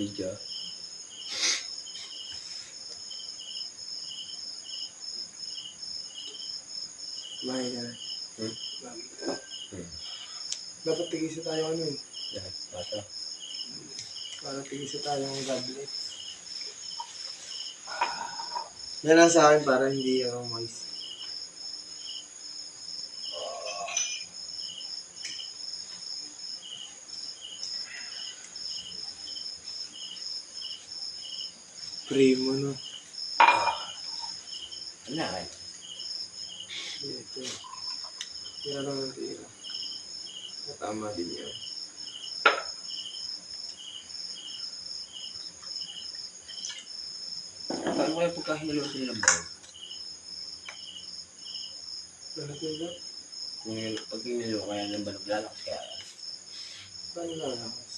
video. Kumain ka na. Hmm? Dapat tigisa tayo ano eh. Yan, basta. Para tigisa tayo ng goblet. Yan lang sa akin para hindi moist. Primo no. Ano na kayo? Ito. Tira lang ng tira. Tama din yun. Paano kaya pagkahinalo sa nilang bawal? Lalaki. Pag hinalo kaya ng balog lalakas kaya. Paano lalakas?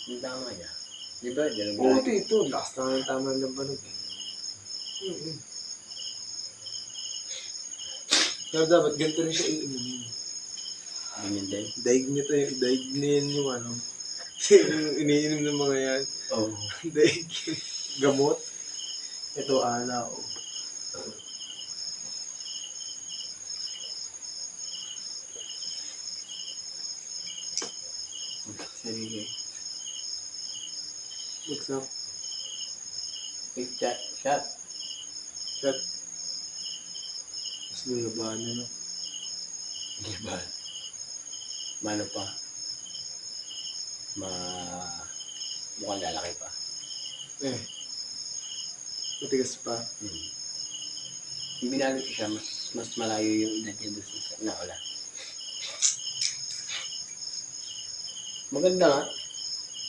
Yung tama niya. Di ba? Oo, ito. Lakas lang ang tama ng banog eh. Pero dapat ganito rin siya iinumin. Ganyan din. Daig niya yung ano. Yung iniinom ng mga yan. Oo. Daig. Gamot. Ito ala o. Sige. What's up? Quick chat. Shot. Shot. Mas nalabahan na no. Di ba? Mano pa? Mukhang lalaki pa. Eh. Matigas pa. Yung binalot ko siya, mas malayo yung edad niya doon sa wala. Maganda nga.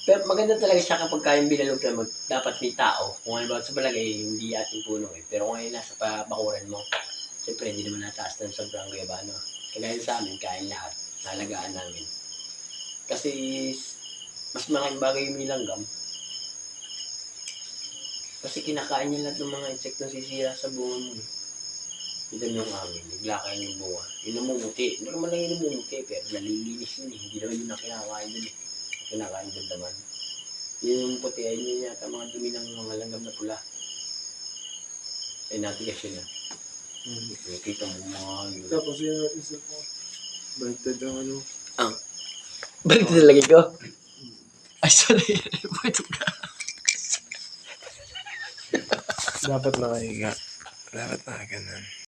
Pero maganda talaga siya kapag kayong binalog na dapat may tao. Kung ano ba sa balagay, hindi ating puno eh. Pero kung ngayon nasa bakuran mo, siyempre hindi naman nataas ng sobrang guyabano. Kagaya sa amin, kain lahat. Nalagaan namin. Kasi mas malaking bagay yung nilanggam. Kasi kinakain niya lahat ng mga insektong sisira sa bunga mo. Ito yung amin, naglakain yung bunga. Yung namumuti, normal lang yung namumuti, pero nalilinis yun eh. Hindi naman yun ang kinakain dun eh. Kinakain dun naman. Yung puti ay yun yata mga dumi ng mga langgam na pula. Ay natigas yun ah. Kita mo mga yun. Tapos yung isa ko. Baliktad ang ano. Balik na lagi ko? Ay, sorry. Pwede ka. Dapat nakahiga. Dapat nakaganun.